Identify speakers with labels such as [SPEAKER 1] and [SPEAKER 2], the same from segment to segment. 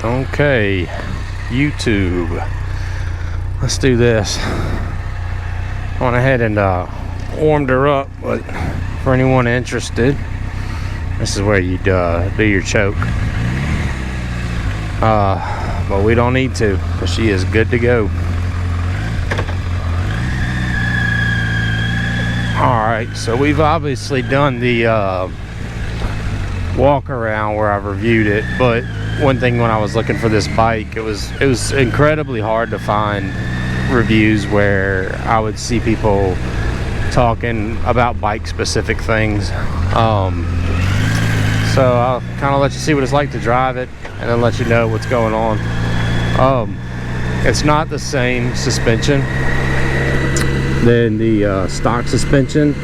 [SPEAKER 1] Okay, YouTube. Let's do this. Went ahead and warmed her up, but for anyone interested, this is where you'd do your choke. But we don't need to, because she is good to go. Alright, so we've obviously done the walk around where I've reviewed it, but one thing when I was looking for this bike, it was incredibly hard to find reviews where I would see people talking about bike specific things. So I'll kind of let you see what it's like to drive it and then let you know what's going on. It's not the same suspension than the stock suspension.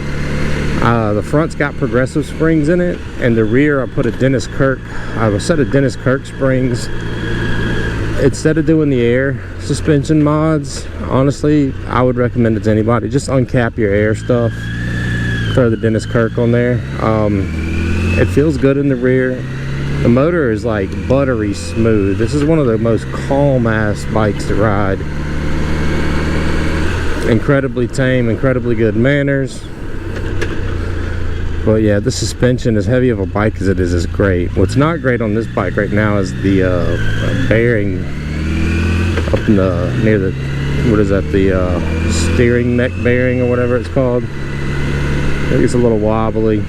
[SPEAKER 1] The front's got progressive springs in it, and the rear I put a a set of Dennis Kirk springs. Instead of doing the air suspension mods, honestly, I would recommend it to anybody. Just uncap your air stuff, throw the Dennis Kirk on there. It feels good in the rear. The motor is like buttery smooth. This is one of the most calm ass bikes to ride. Incredibly tame, incredibly good manners. But yeah, the suspension, as heavy of a bike as it is great. What's not great on this bike right now is the bearing up in the, near the, what is that, the steering neck bearing or whatever it's called. I think it's a little wobbly.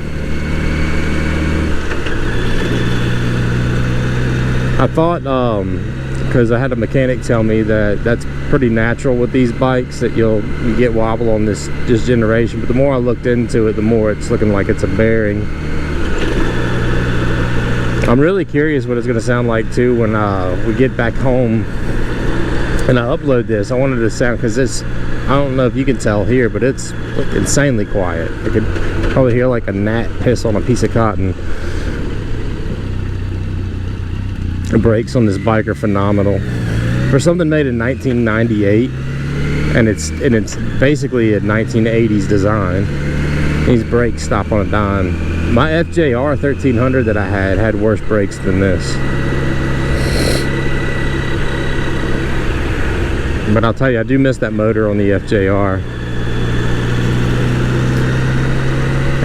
[SPEAKER 1] I thought, because I had a mechanic tell me that that's pretty natural with these bikes, that you get wobble on this generation, but the more I looked into it, the more it's looking like it's a bearing. I'm really curious what it's going to sound like too when we get back home and I upload this. I wanted it to sound, because it's, I don't know if you can tell here, but it's insanely quiet. You could probably hear like a gnat piss on a piece of cotton. The brakes on this bike are phenomenal. For something made in 1998, and it's basically a 1980s design, these brakes stop on a dime. My FJR 1300 that I had worse brakes than this. But I'll tell you, I do miss that motor on the FJR.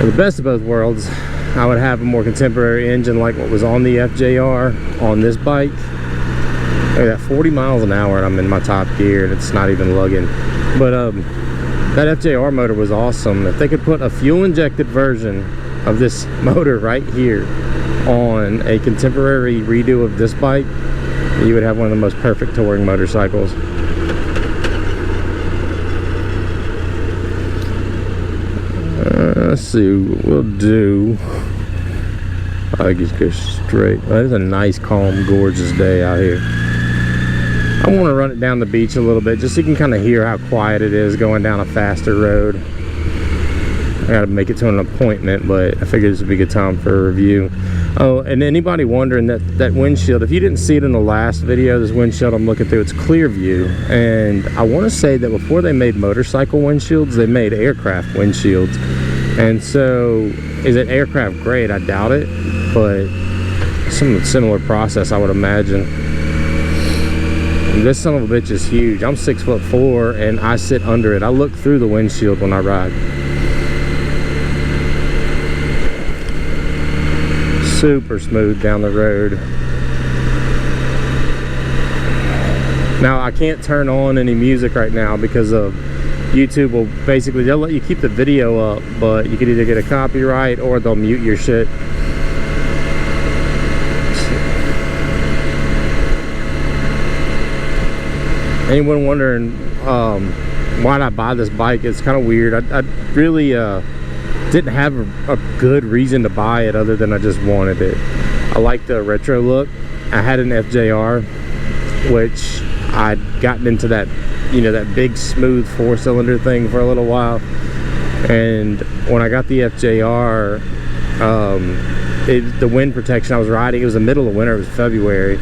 [SPEAKER 1] And the best of both worlds, I would have a more contemporary engine like what was on the FJR on this bike. Look at that, 40 miles an hour and I'm in my top gear and it's not even lugging. But that FJR motor was awesome. If they could put a fuel injected version of this motor right here on a contemporary redo of this bike, you would have one of the most perfect touring motorcycles. Let's see what we'll do. I just go straight. Well, it's a nice, calm, gorgeous day out here. I want to run it down the beach a little bit just so you can kind of hear how quiet it is going down a faster road. I gotta make it to an appointment, but I figured this would be a good time for a review. Oh, and anybody wondering, that windshield, if you didn't see it in the last video, this windshield I'm looking through, it's clear view. And I want to say that before they made motorcycle windshields, they made aircraft windshields. And so, is it aircraft grade? I doubt it, but some similar process, I would imagine. And this son of a bitch is huge. I'm 6'4" and I sit under it. I look through the windshield when I ride. Super smooth down the road. Now I can't turn on any music right now because of YouTube will basically, they'll let you keep the video up, but you can either get a copyright or they'll mute your shit. Anyone wondering why'd I buy this bike? It's kind of weird. I really didn't have a good reason to buy it other than I just wanted it. I like the retro look. I had an FJR, which I'd gotten into that, you know, that big smooth 4-cylinder thing for a little while. And when I got the FJR, the wind protection I was riding, it was the middle of winter, it was February,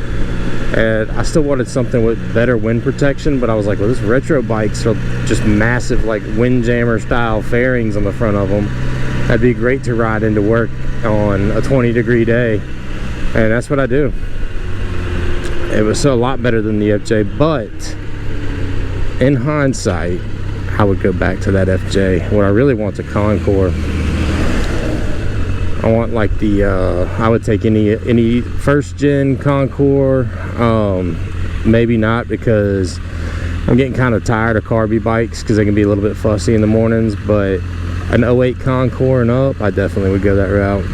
[SPEAKER 1] and I still wanted something with better wind protection, but I was like, well, this retro bikes are just massive, like windjammer style fairings on the front of them. That'd be great to ride into work on a 20-degree day, and that's what I do. it was a lot better than the FJ, but in hindsight, I would go back to that FJ. What I really want is a Concours. I want like the I would take any first gen Concours. Maybe not, because I'm getting kind of tired of carby bikes because they can be a little bit fussy in the mornings, but an 08 Concours and up, I definitely would go that route.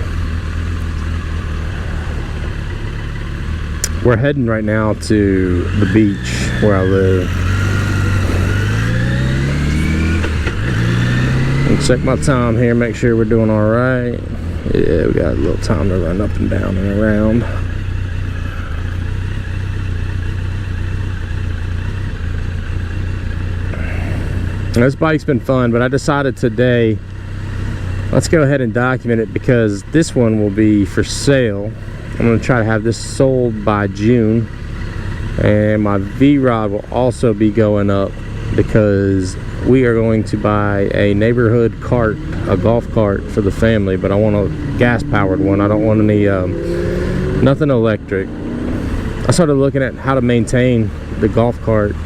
[SPEAKER 1] We're heading right now to the beach where I live. And check my time here, make sure we're doing all right. Yeah, we got a little time to run up and down and around. This bike's been fun, but I decided today, let's go ahead and document it, because this one will be for sale. I'm going to try to have this sold by June, and my V-Rod will also be going up, because we are going to buy a neighborhood cart, a golf cart for the family, but I want a gas powered one. I don't want any nothing electric. I started looking at how to maintain the golf cart,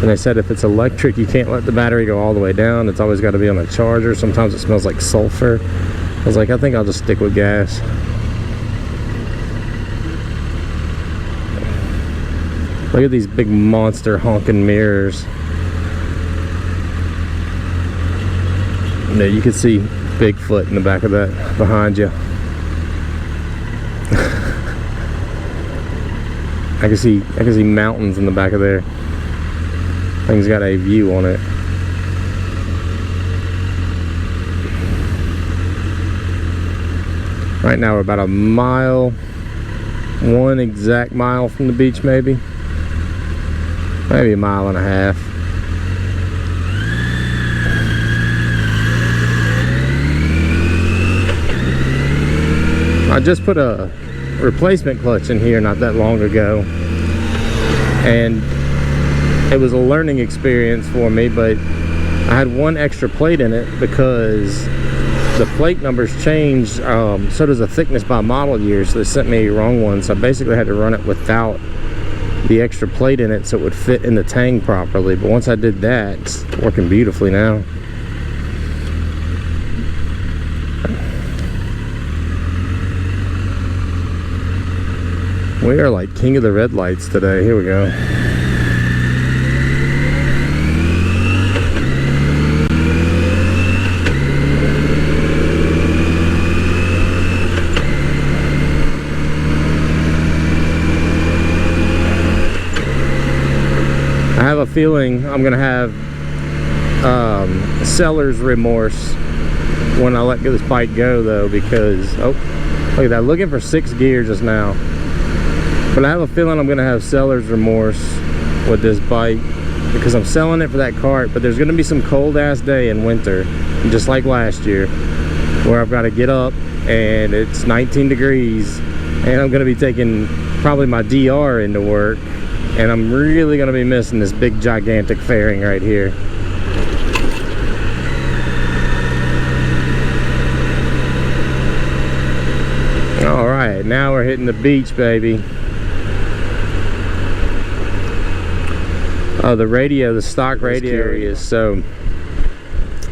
[SPEAKER 1] and they said if it's electric, you can't let the battery go all the way down. It's always got to be on a charger. Sometimes it smells like sulfur. I was like, I think I'll just stick with gas. Look at these big monster honking mirrors. Yeah, you can see Bigfoot in the back of that behind you. I can see mountains in the back of there. Thing's got a view on it. Right now we're about a mile, one exact mile from the beach, maybe a mile and a half. I just put a replacement clutch in here not that long ago, and it was a learning experience for me, but I had one extra plate in it because the plate numbers changed. So does the thickness by model year, so they sent me a wrong one, so I basically had to run it without the extra plate in it so it would fit in the tang properly. But once I did that, it's working beautifully now. We are like king of the red lights today. Here we go. I have a feeling I'm gonna have seller's remorse when I let this bike go, though, because oh, look at that, looking for 6 gears just now. But I have a feeling I'm gonna have seller's remorse with this bike, because I'm selling it for that cart, but there's gonna be some cold ass day in winter, just like last year, where I've got to get up and it's 19 degrees and I'm gonna be taking probably my DR into work, and I'm really gonna be missing this big gigantic fairing right here. All right, now we're hitting the beach, baby. The radio, the stock radio is, so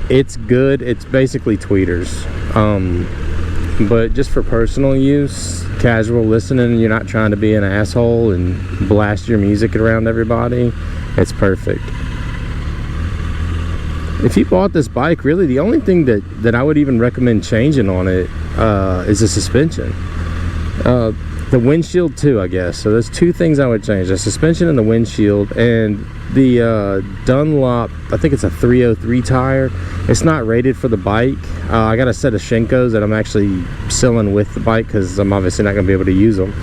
[SPEAKER 1] it's good. It's basically tweeters, but just for personal use, casual listening, you're not trying to be an asshole and blast your music around everybody, it's perfect. If you bought this bike, really the only thing that I would even recommend changing on it is the suspension. The windshield too, I guess. So there's 2 things I would change: the suspension and the windshield. And the Dunlop, I think it's a 303 tire. It's not rated for the bike. I got a set of Shenkos that I'm actually selling with the bike because I'm obviously not going to be able to use them,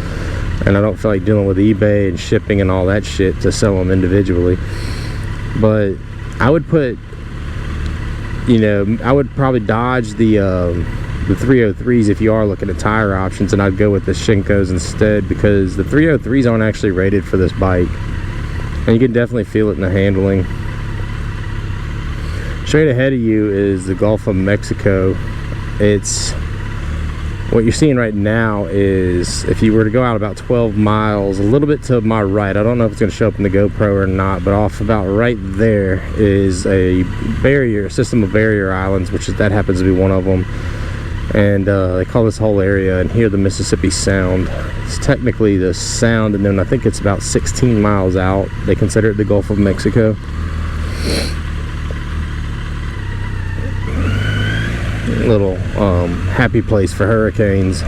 [SPEAKER 1] and I don't feel like dealing with eBay and shipping and all that shit to sell them individually. But I would put, you know, I would probably dodge the 303s if you are looking at tire options, and I'd go with the Shenkos instead, because the 303s aren't actually rated for this bike, and you can definitely feel it in the handling. Straight ahead of you is the Gulf of Mexico. It's What you're seeing right now is, if you were to go out about 12 miles, a little bit to my right, I don't know if it's going to show up in the GoPro or not, but off about right there is a system of barrier islands, that happens to be one of them. And they call this whole area and hear the Mississippi Sound. It's technically the Sound, and then I think it's about 16 miles out. They consider it the Gulf of Mexico. Little happy place for hurricanes.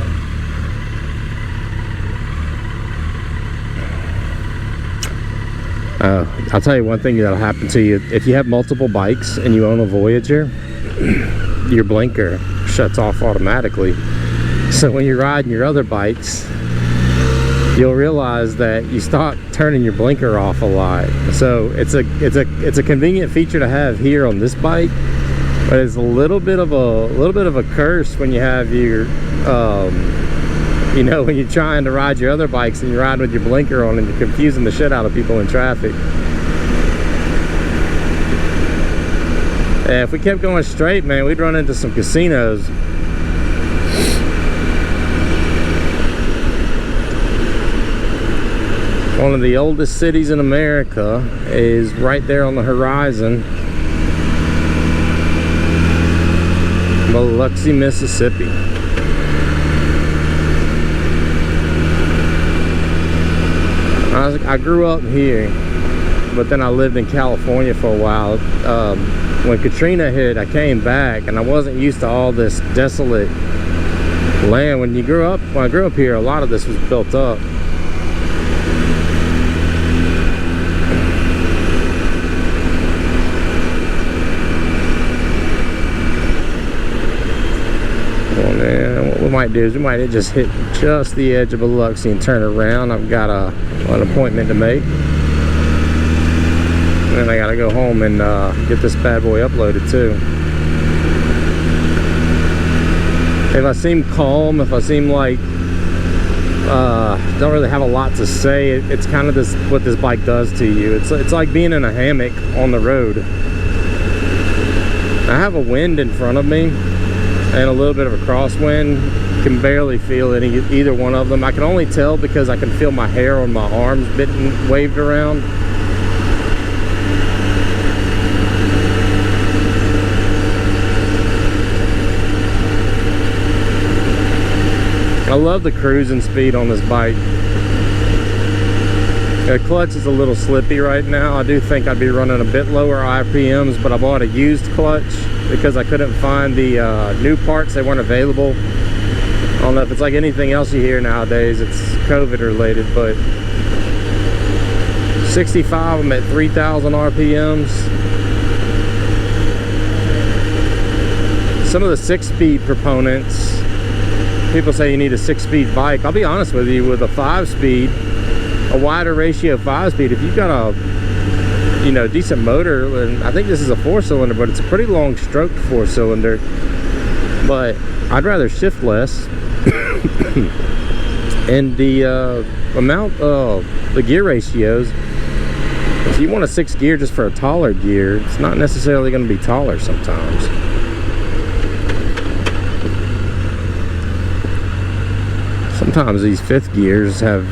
[SPEAKER 1] I'll tell you one thing that'll happen to you. If you have multiple bikes and you own a Voyager, your blinker shuts off automatically. So when you're riding your other bikes, you'll realize that you start turning your blinker off a lot. So it's a convenient feature to have here on this bike, but it's a little bit of a curse when you have your when you're trying to ride your other bikes and you're riding with your blinker on and you're confusing the shit out of people in traffic. Yeah, if we kept going straight, man, we'd run into some casinos. One of the oldest cities in America is right there on the horizon. Biloxi, Mississippi. I grew up here, but then I lived in California for a while. When Katrina hit, I came back, and I wasn't used to all this desolate land. When I grew up here, a lot of this was built up. What we might do is we might just hit just the edge of Biloxi and turn around. I've got an appointment to make, and I gotta go home and get this bad boy uploaded too. If I seem calm, if I seem like don't really have a lot to say, it's kind of what this bike does to you. It's like being in a hammock on the road. I have a wind in front of me and a little bit of a crosswind. Can barely feel either one of them. I can only tell because I can feel my hair on my arms waved around. I love the cruising speed on this bike. The clutch is a little slippy right now. I do think I'd be running a bit lower RPMs, but I bought a used clutch because I couldn't find the new parts. They weren't available. I don't know if it's like anything else you hear nowadays. It's COVID related, but 65, I'm at 3,000 RPMs. Some of the 6-speed proponents, people say you need a 6-speed bike. I'll be honest with you, with a 5-speed, a wider ratio 5-speed, if you've got a decent motor, and I think this is a 4-cylinder, but it's a pretty long stroked 4-cylinder, but I'd rather shift less. And the amount of the gear ratios, if you want a 6 gear just for a taller gear, it's not necessarily going to be taller sometimes. Sometimes these 5th gears have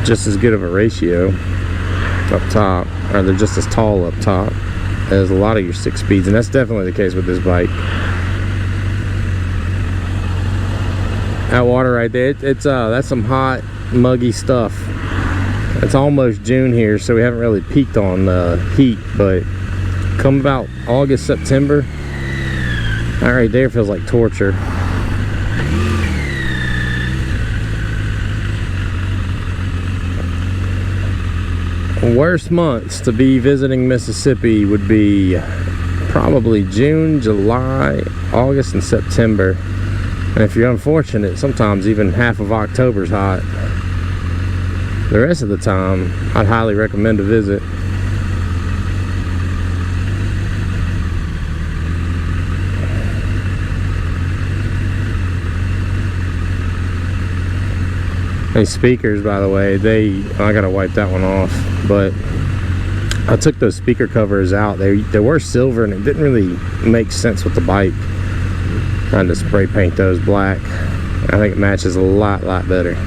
[SPEAKER 1] just as good of a ratio up top, or they're just as tall up top as a lot of your 6 speeds, and that's definitely the case with this bike. That water right there, that's some hot, muggy stuff. It's almost June here, so we haven't really peaked on heat, but come about August, September, that right there feels like torture. Worst months to be visiting Mississippi would be probably June, July, August, and September. And if you're unfortunate, sometimes even half of October's hot. The rest of the time, I'd highly recommend a visit. These speakers, by the way, I gotta wipe that one off, but I took those speaker covers out. They were silver, and it didn't really make sense with the bike. Trying to spray paint those black. I think it matches a lot better.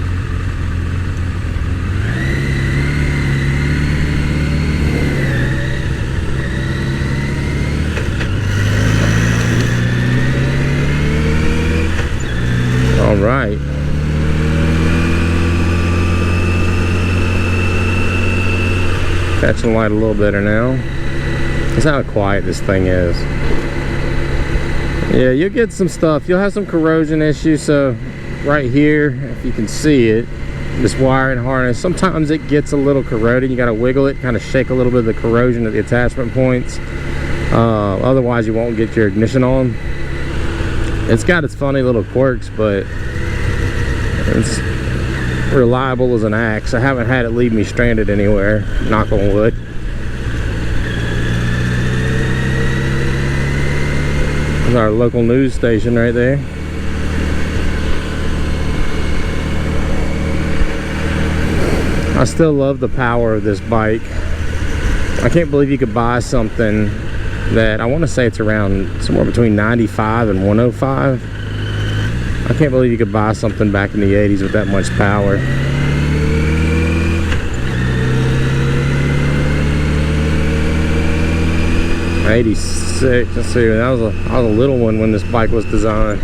[SPEAKER 1] All right. Catching light a little better now. That's how quiet this thing is. Yeah, you'll get some stuff. You'll have some corrosion issues. So right here, if you can see it, this wiring harness, sometimes it gets a little corroded. You got to wiggle it, kind of shake a little bit of the corrosion at the attachment points. Otherwise, you won't get your ignition on. It's got its funny little quirks, but it's reliable as an axe. I haven't had it leave me stranded anywhere, knock on wood. There's our local news station right there. I still love the power of this bike. I can't believe you could buy something that, I want to say it's around somewhere between 95 and 105. I can't believe you could buy something back in the 80s with that much power. '86. Let's see. I was a little one when this bike was designed.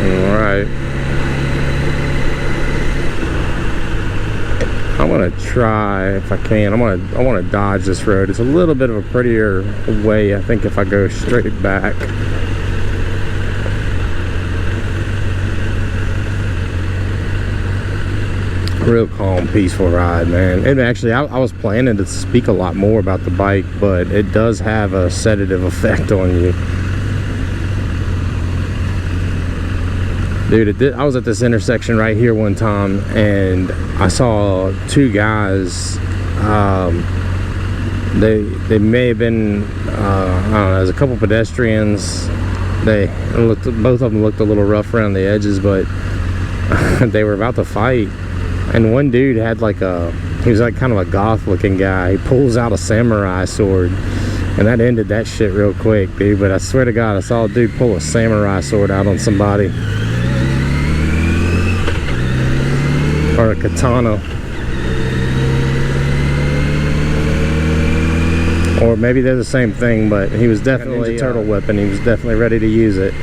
[SPEAKER 1] All right. I'm gonna try, if I can. I want to dodge this road. It's a little bit of a prettier way, I think, if I go straight back. Real calm, peaceful ride, man. And actually, I was planning to speak a lot more about the bike, but it does have a sedative effect on you. Dude, I was at this intersection right here one time, and I saw two guys. They may have been, I don't know, there's a couple pedestrians. Both of them looked a little rough around the edges, but they were about to fight. And one dude had he was like kind of a goth looking guy. He pulls out a samurai sword, and that ended that shit real quick, dude. But I swear to God, I saw a dude pull a samurai sword out on somebody. Or a katana. Or maybe they're the same thing, but he was definitely a turtle weapon. He was definitely ready to use it.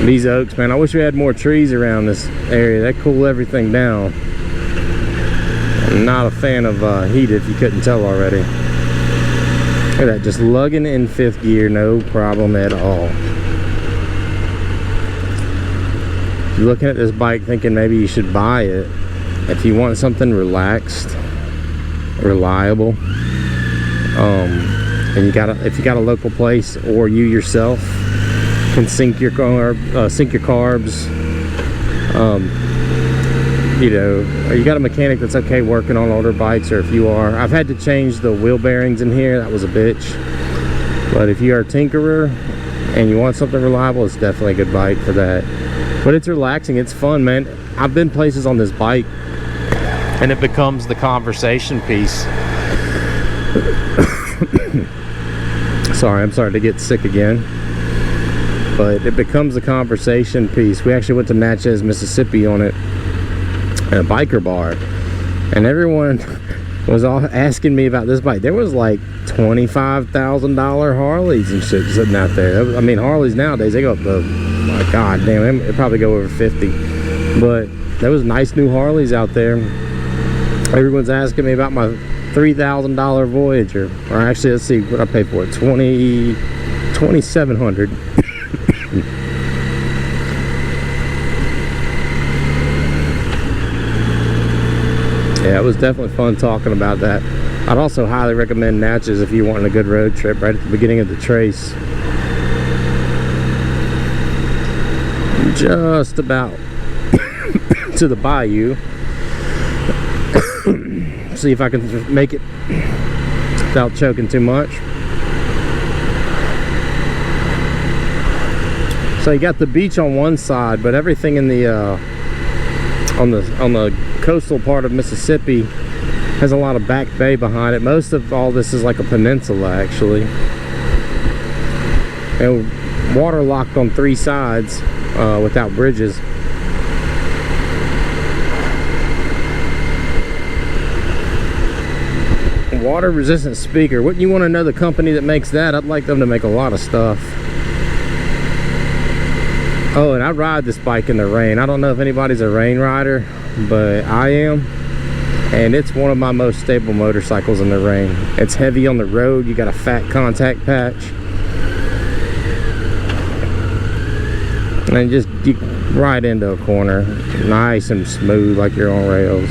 [SPEAKER 1] These oaks, man, I wish we had more trees around this area. That cool everything down. I'm not a fan of heat, if you couldn't tell already. Look at that, just lugging in 5th gear, no problem at all. If you're looking at this bike thinking maybe you should buy it, if you want something relaxed, reliable, and if you got a local place, or you yourself can sync your carbs, you know, or you got a mechanic that's okay working on older bikes, or if you are, I've had to change the wheel bearings in here. That was a bitch. But if you are a tinkerer and you want something reliable, it's definitely a good bike for that. But it's relaxing, it's fun, man. I've been places on this bike and it becomes the conversation piece. I'm sorry to get sick again. But it becomes a conversation piece. We actually went to Natchez, Mississippi on it, at a biker bar, and everyone was all asking me about this bike. There was like $25,000 Harleys and shit sitting out there. I mean, Harleys nowadays, they go up to, my god damn, it probably go over 50. But there was nice new Harleys out there. Everyone's asking me about my $3,000 Voyager, or actually, let's see what I paid for it. $2,700. Yeah, it was definitely fun talking about that. I'd also highly recommend Natchez if you want a good road trip right at the beginning of the trace. Just about to the bayou. See if I can make it without choking too much. So you got the beach on one side, but everything in the on the coastal part of Mississippi Has a lot of back bay behind it. Most of all this is like a peninsula, actually. And waterlocked on 3 sides without bridges. Water resistant speaker. Wouldn't you want to know the company that makes that? I'd like them to make a lot of stuff. Oh, and I ride this bike in the rain. I don't know if anybody's a rain rider, but I am. And it's one of my most stable motorcycles in the rain. It's heavy on the road. You got a fat contact patch. And just you ride into a corner. Nice and smooth like you're on rails.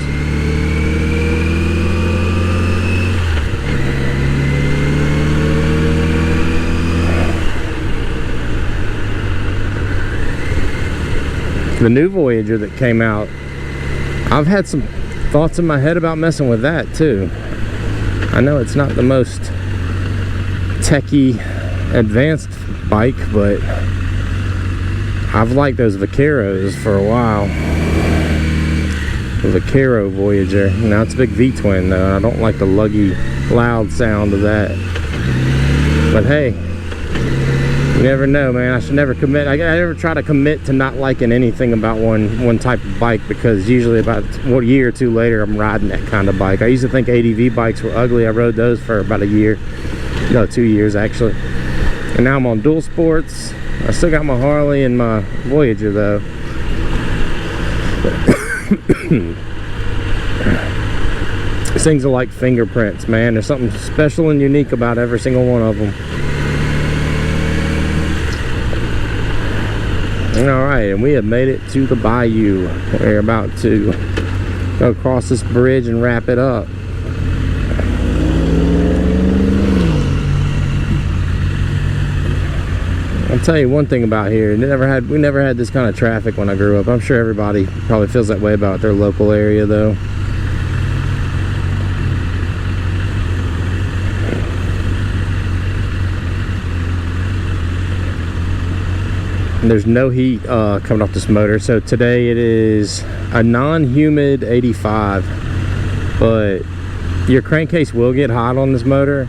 [SPEAKER 1] The new Voyager that came out, I've had some thoughts in my head about messing with that too. I know it's not the most techie advanced bike, but I've liked those Vaqueros for a while. The Vaquero Voyager. Now it's a big V-twin though, and I don't like the luggy, loud sound of that. But hey, you never know, man. I should never commit. I never try to commit to not liking anything about one type of bike, because usually about a year or two later I'm riding that kind of bike. I used to think ADV bikes were ugly. I rode those for about a year. No, 2 years actually. And now I'm on dual sports. I still got my Harley and my Voyager though. These things are like fingerprints, man. There's something special and unique about every single one of them. Alright, and we have made it to the bayou. We're about to go across this bridge and wrap it up. I'll tell you one thing about here. We never had this kind of traffic when I grew up. I'm sure everybody probably feels that way about their local area though. There's no heat coming off this motor. So today it is a non-humid 85, but your crankcase will get hot on this motor,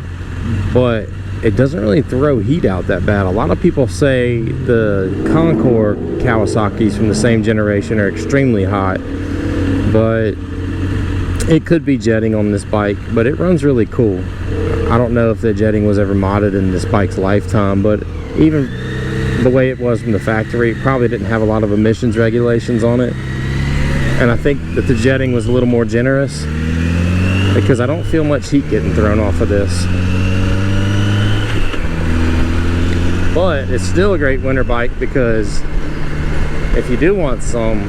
[SPEAKER 1] but it doesn't really throw heat out that bad. A lot of people say the Concord Kawasaki's from the same generation are extremely hot, but it could be jetting on this bike, but it runs really cool. I don't know if the jetting was ever modded in this bike's lifetime, but even the way it was from the factory, it probably didn't have a lot of emissions regulations on it. And I think that the jetting was a little more generous, because I don't feel much heat getting thrown off of this. But it's still a great winter bike, because if you do want some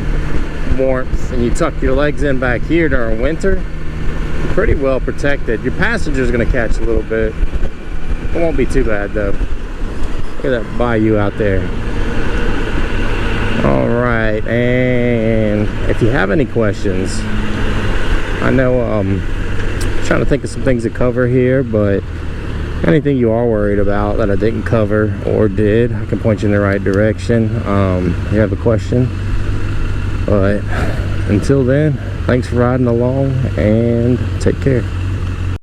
[SPEAKER 1] warmth and you tuck your legs in back here during winter, you're pretty well protected. Your passenger's going to catch a little bit. It won't be too bad though. Look at that bayou out there. Alright, and if you have any questions, I know I'm trying to think of some things to cover here, but anything you are worried about that I didn't cover or did, I can point you in the right direction if you have a question. But until then, thanks for riding along and take care.